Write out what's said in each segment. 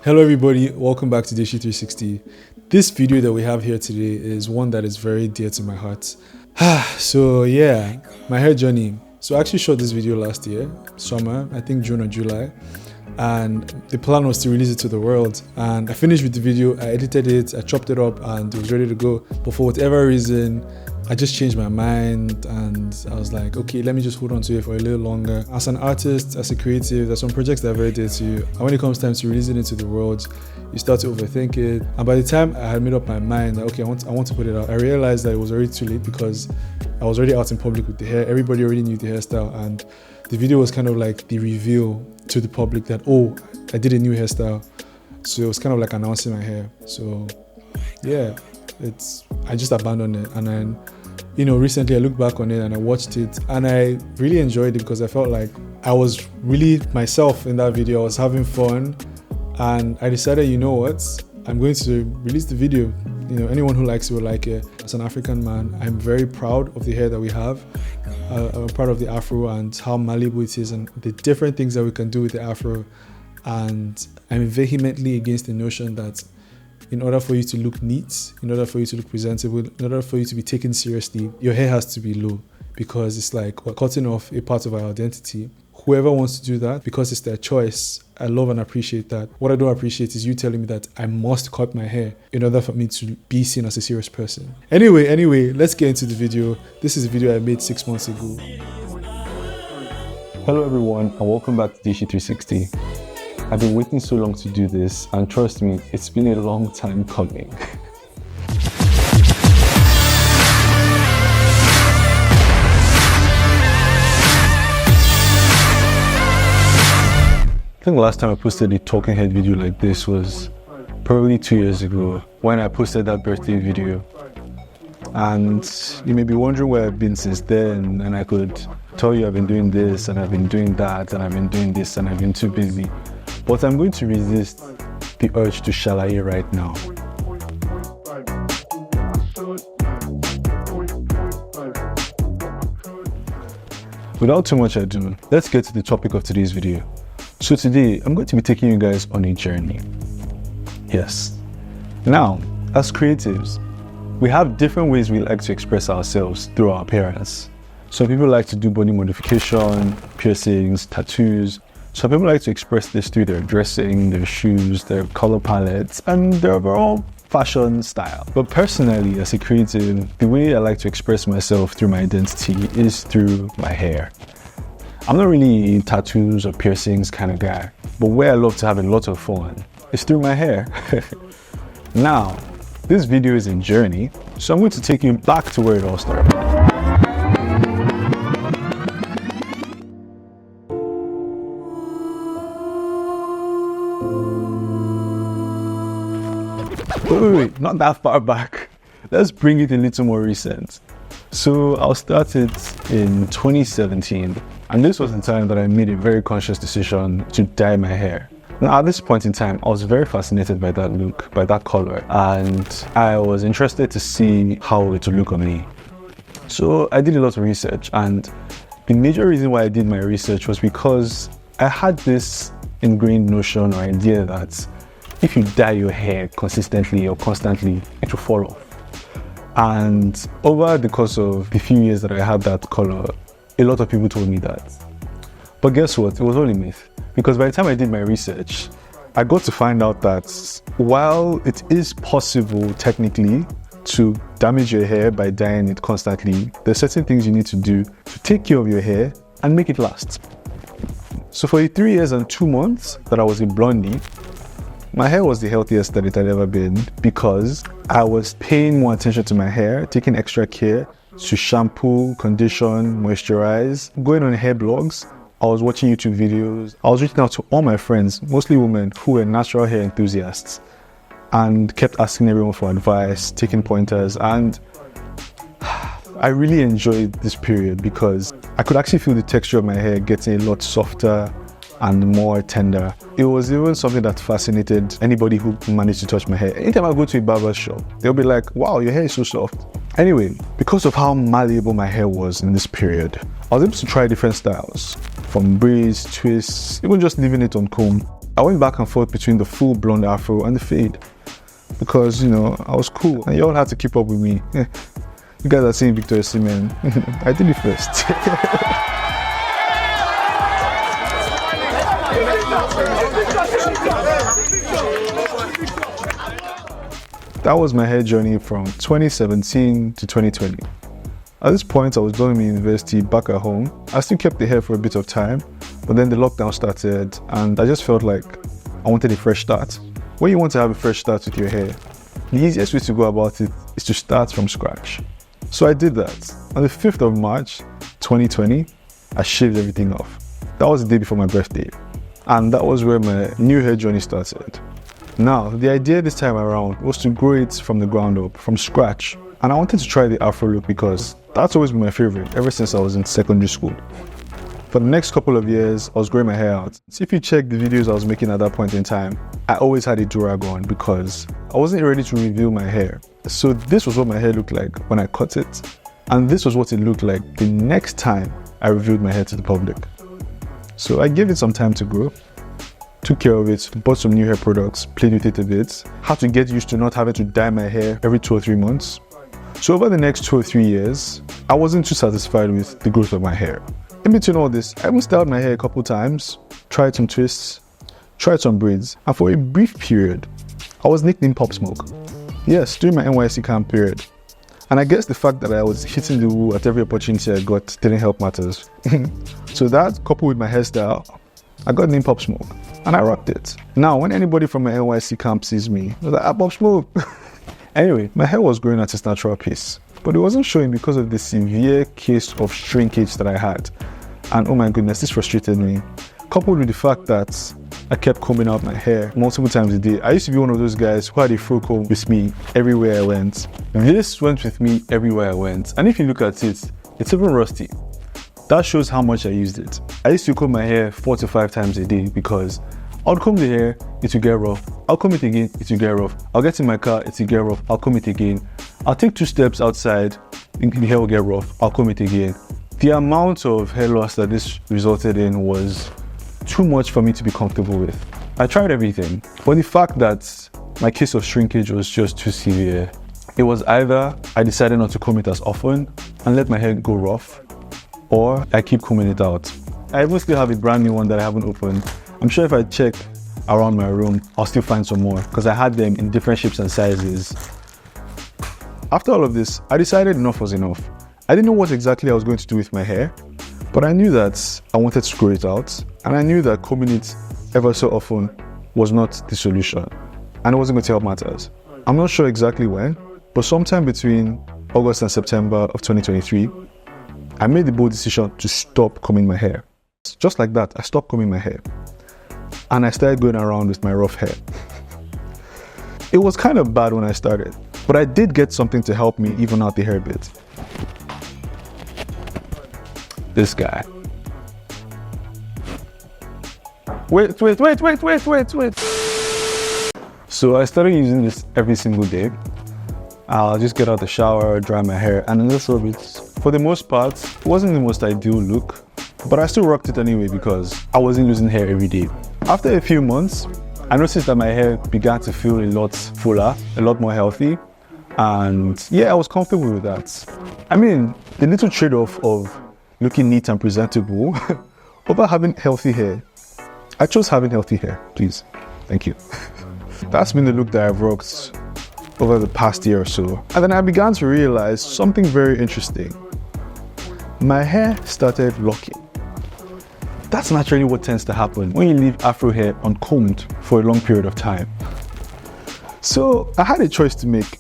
Hello everybody, welcome back to Deshi 360. This video that we have here today is one that is very dear to my heart. So yeah, my hair journey. So I actually shot this video last year, summer, I think June or July. And the plan was to release it to the world. And I finished with the video, I edited it, I chopped it up and it was ready to go. But for whatever reason, I just changed my mind and I was like, okay, let me just hold on to it for a little longer. As an artist, as a creative, there's some projects that are very dear to you. And when it comes time to releasing it to the world, you start to overthink it. And by the time I had made up my mind that, okay, I want to put it out, I realized that it was already too late because I was already out in public with the hair. Everybody already knew the hairstyle. And the video was kind of like the reveal to the public that, oh, I did a new hairstyle. So it was kind of like announcing my hair. So yeah, I just abandoned it. And then, recently I looked back on it and I watched it and I really enjoyed it because I felt like I was really myself in that video. I was having fun and I decided, you know what, I'm going to release the video. Anyone who likes it will like it. As an African man, I'm very proud of the hair that we have. I'm proud of the afro and how malleable it is and the different things that we can do with the afro. And I'm vehemently against the notion that in order for you to look neat, in order for you to look presentable, in order for you to be taken seriously, your hair has to be low because it's like we're cutting off a part of our identity. Whoever wants to do that, because it's their choice, I love and appreciate that. What I don't appreciate is you telling me that I must cut my hair in order for me to be seen as a serious person. Anyway, let's get into the video. This is a video I made 6 months ago. Hello everyone and welcome back to Deshi 360. I've been waiting so long to do this and trust me, it's been a long time coming. I think the last time I posted a talking head video like this was probably 2 years ago when I posted that birthday video. And you may be wondering where I've been since then, and I could tell you I've been doing this and I've been doing that and I've been doing this and I've been too busy. But I'm going to resist the urge to shalaye right now. Without too much ado, let's get to the topic of today's video. So today, I'm going to be taking you guys on a journey. Yes. Now, as creatives, we have different ways we like to express ourselves through our appearance. Some people like to do body modification, piercings, tattoos. Some people like to express this through their dressing, their shoes, their color palettes, and their overall fashion style. But personally, as a creative, the way I like to express myself through my identity is through my hair. I'm not really a tattoos or piercings kind of guy, but where I love to have a lot of fun is through my hair. Now, this video is a journey, so I'm going to take you back to where it all started. Wait, not that far back. Let's bring it a little more recent. So I'll start it in 2017. And this was the time that I made a very conscious decision to dye my hair. Now at this point in time, I was very fascinated by that look, by that color. And I was interested to see how it would look on me. So I did a lot of research. And the major reason why I did my research was because I had this ingrained notion or idea that if you dye your hair consistently or constantly, it will fall off. And over the course of the few years that I had that color, a lot of people told me that. But guess what? It was only myth. Because by the time I did my research, I got to find out that while it is possible technically to damage your hair by dyeing it constantly, there's certain things you need to do to take care of your hair and make it last. So for the 3 years and 2 months that I was a blondie, my hair was the healthiest that it had ever been because I was paying more attention to my hair, taking extra care to shampoo, condition, moisturize, going on hair blogs. I was watching YouTube videos. I was reaching out to all my friends, mostly women, who were natural hair enthusiasts and kept asking everyone for advice, taking pointers. And I really enjoyed this period because I could actually feel the texture of my hair getting a lot softer and more tender. It was even something that fascinated anybody who managed to touch my hair. Anytime I go to a barber's shop, they'll be like, wow, your hair is so soft. Anyway, because of how malleable my hair was in this period, I was able to try different styles, from braids, twists, even just leaving it on comb. I went back and forth between the full blonde afro and the fade because, you know, I was cool and you all had to keep up with me. You guys are seeing Victor Osimhen. I did it first. That was my hair journey from 2017 to 2020. At this point, I was done with university back at home. I still kept the hair for a bit of time, but then the lockdown started and I just felt like I wanted a fresh start. When you want to have a fresh start with your hair, the easiest way to go about it is to start from scratch. So I did that. On the 5th of March, 2020, I shaved everything off. That was the day before my birthday. And that was where my new hair journey started. Now, the idea this time around was to grow it from the ground up, from scratch. And I wanted to try the afro look because that's always been my favorite ever since I was in secondary school. For the next couple of years, I was growing my hair out. So if you check the videos I was making at that point in time, I always had a durag on because I wasn't ready to reveal my hair. So this was what my hair looked like when I cut it. And this was what it looked like the next time I revealed my hair to the public. So I gave it some time to grow, took care of it, bought some new hair products, played with it a bit, had to get used to not having to dye my hair every 2 or 3 months. So over the next 2 or 3 years, I wasn't too satisfied with the growth of my hair. In between all this, I even styled my hair a couple times, tried some twists, tried some braids, and for a brief period, I was nicknamed Pop Smoke. Yes, during my NYSC camp period. And I guess the fact that I was hitting the woo at every opportunity I got didn't help matters. So that, coupled with my hairstyle, I got named Pop Smoke, and I rocked it. Now, when anybody from my NYSC camp sees me, they're like, Pop Smoke. Anyway, my hair was growing at its natural pace, but it wasn't showing because of the severe case of shrinkage that I had. And oh my goodness, this frustrated me. Coupled with the fact that I kept combing out my hair multiple times a day. I used to be one of those guys who had a fro comb with me everywhere I went. This went with me everywhere I went. And if you look at it, it's even rusty. That shows how much I used it. I used to comb my hair 4 to 5 times a day because I'll comb the hair, it will get rough. I'll comb it again, it will get rough. I'll get in my car, it will get rough. I'll comb it again. I'll take 2 steps outside, the hair will get rough. I'll comb it again. The amount of hair loss that this resulted in was too much for me to be comfortable with. I tried everything, but the fact that my case of shrinkage was just too severe, it was either I decided not to comb it as often and let my hair go rough, or I keep combing it out. I even still have a brand new one that I haven't opened. I'm sure if I check around my room, I'll still find some more because I had them in different shapes and sizes. After all of this, I decided enough was enough. I didn't know what exactly I was going to do with my hair, but I knew that I wanted to grow it out, and I knew that combing it ever so often was not the solution, and it wasn't going to help matters. I'm not sure exactly when, but sometime between August and September of 2023, I made the bold decision to stop combing my hair. Just like that, I stopped combing my hair, and I started going around with my rough hair. It was kind of bad when I started, but I did get something to help me even out the hair bit. This guy. Wait. So I started using this every single day. I'll just get out the shower, dry my hair, and that's all it. For the most part, it wasn't the most ideal look, but I still rocked it anyway because I wasn't losing hair every day. After a few months, I noticed that my hair began to feel a lot fuller, a lot more healthy, and yeah, I was comfortable with that. I mean, the little trade-off of looking neat and presentable over having healthy hair. I chose having healthy hair, please. Thank you. That's been the look that I've rocked over the past year or so. And then I began to realize something very interesting. My hair started locking. That's naturally what tends to happen when you leave afro hair uncombed for a long period of time. So I had a choice to make.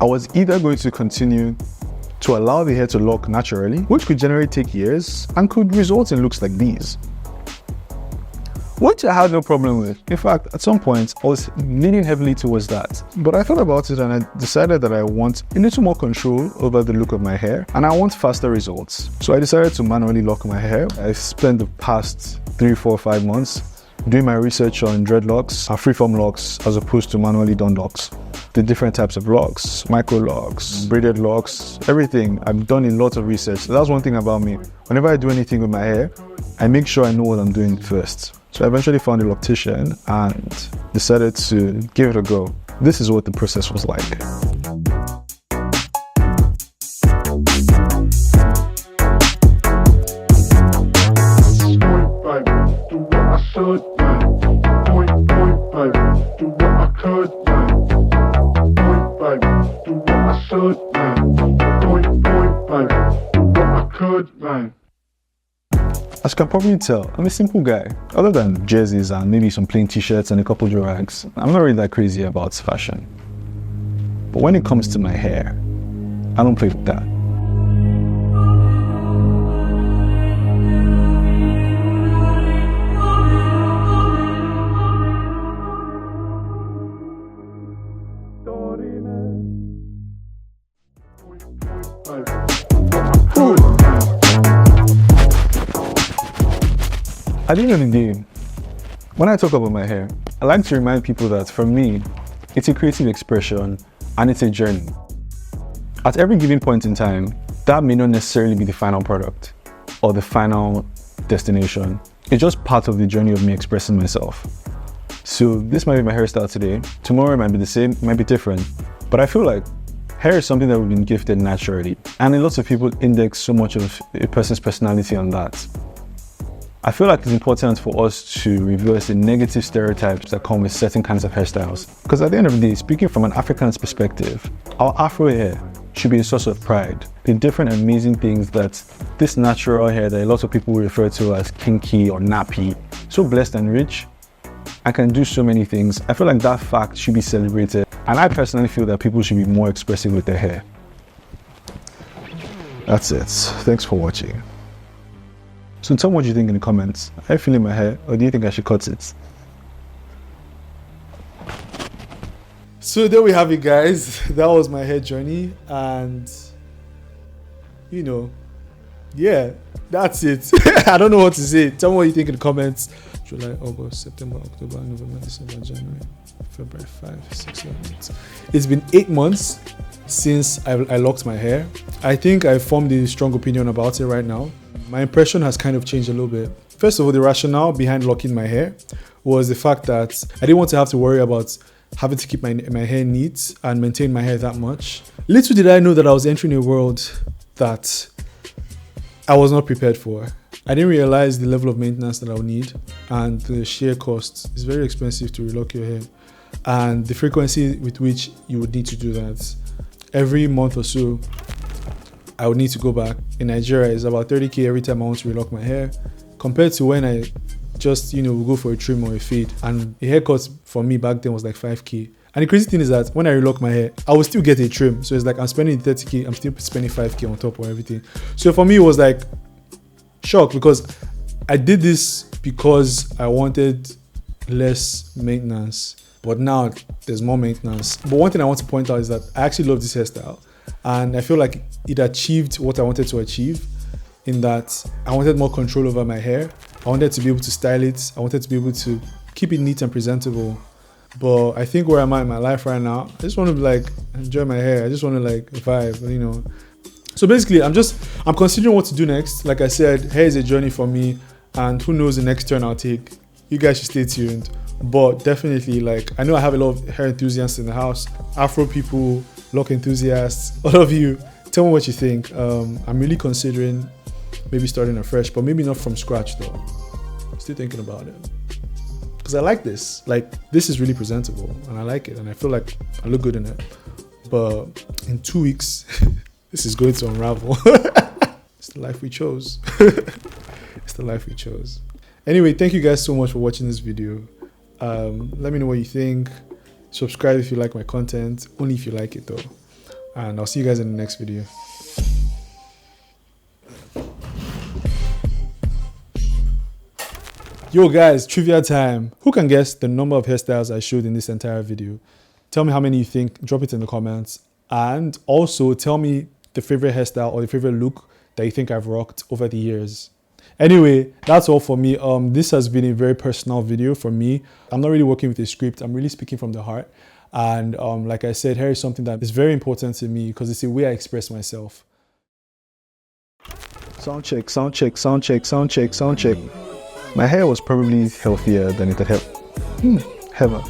I was either going to continue to allow the hair to lock naturally, which could generally take years and could result in looks like these, which I had no problem with. In fact, at some point, I was leaning heavily towards that. But I thought about it and I decided that I want a little more control over the look of my hair and I want faster results. So I decided to manually lock my hair. I spent the past 3, 4, 5 months doing my research on dreadlocks and freeform locks as opposed to manually done locks. The different types of locks, micro locks, braided locks, everything. I've done a lot of research. So that's one thing about me. Whenever I do anything with my hair, I make sure I know what I'm doing first. So I eventually found a loctician and decided to give it a go. This is what the process was like. As you can probably tell, I'm a simple guy. Other than jerseys and maybe some plain t-shirts and a couple of rags, I'm not really that crazy about fashion. But when it comes to my hair, I don't play with that. At the end of the day, when I talk about my hair, I like to remind people that for me, it's a creative expression and it's a journey. At every given point in time, that may not necessarily be the final product or the final destination. It's just part of the journey of me expressing myself. So this might be my hairstyle today. Tomorrow it might be the same, it might be different. But I feel like hair is something that we've been gifted naturally. And lots of people index so much of a person's personality on that. I feel like it's important for us to reverse the negative stereotypes that come with certain kinds of hairstyles. Because at the end of the day, speaking from an African's perspective, our Afro hair should be a source of pride. The different amazing things that this natural hair that a lot of people refer to as kinky or nappy, so blessed and rich, and can do so many things. I feel like that fact should be celebrated. And I personally feel that people should be more expressive with their hair. That's it. Thanks for watching. So tell me what you think in the comments. Are you feeling my hair, or do you think I should cut it? So there we have it, guys. That was my hair journey, and you know, yeah, that's it. I don't know what to say. Tell me what you think in the comments. July, August, September, October, November, December, January, February, 5, 6, 7, 8. It's been 8 months since I locked my hair. I think I formed a strong opinion about it right now. My impression has kind of changed a little bit. First of all, the rationale behind locking my hair was the fact that I didn't want to have to worry about having to keep my hair neat and maintain my hair that much. Little did I know that I was entering a world that I was not prepared for. I didn't realize the level of maintenance that I would need, and the sheer cost. It's very expensive to relock your hair, and the frequency with which you would need to do that. Every month or so, I would need to go back. In Nigeria, it's about 30k every time I want to relock my hair, compared to when I just, would go for a trim or a fade. And a haircut for me back then was like 5k. And the crazy thing is that when I relock my hair, I will still get a trim. So it's like I'm spending 30k, I'm still spending 5k on top of everything. So for me, it was like shock, because I did this because I wanted less maintenance. But now there's more maintenance. But one thing I want to point out is that I actually love this hairstyle. And I feel like it achieved what I wanted to achieve, in that I wanted more control over my hair. I wanted to be able to style it. I wanted to be able to keep it neat and presentable. But I think where I'm at in my life right now, I just want to enjoy my hair. I just want to vibe, So basically, I'm considering what to do next. Like I said, hair is a journey for me, and who knows the next turn I'll take. You guys should stay tuned. But definitely, I know I have a lot of hair enthusiasts in the house, Afro people, lock enthusiasts, all of you. Tell me what you think. I'm really considering maybe starting afresh, but maybe not from scratch though. Still thinking about it. Because I like this. This is really presentable, and I like it, and I feel like I look good in it. But in 2 weeks, this is going to unravel. It's the life we chose. It's the life we chose. Anyway, thank you guys so much for watching this video. Let me know what you think. Subscribe if you like my content, only if you like it though. And I'll see you guys in the next video. Yo guys, trivia time. Who can guess the number of hairstyles I showed in this entire video? Tell me how many you think, drop it in the comments. And also tell me the favorite hairstyle or the favorite look that you think I've rocked over the years. Anyway, that's all for me. This has been a very personal video for me. I'm not really working with a script. I'm really speaking from the heart. And like I said, hair is something that is very important to me because it's a way I express myself. Sound check, sound check, sound check, sound check, sound check. My hair was probably healthier than it had ever.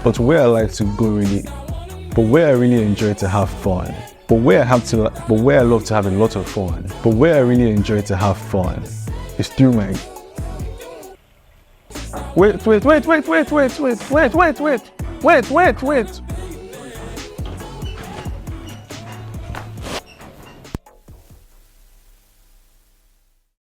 But where I like to go really, but where I really enjoy to have fun, but where I love to have a lot of fun, but where I really enjoy to have fun is through my. Wait.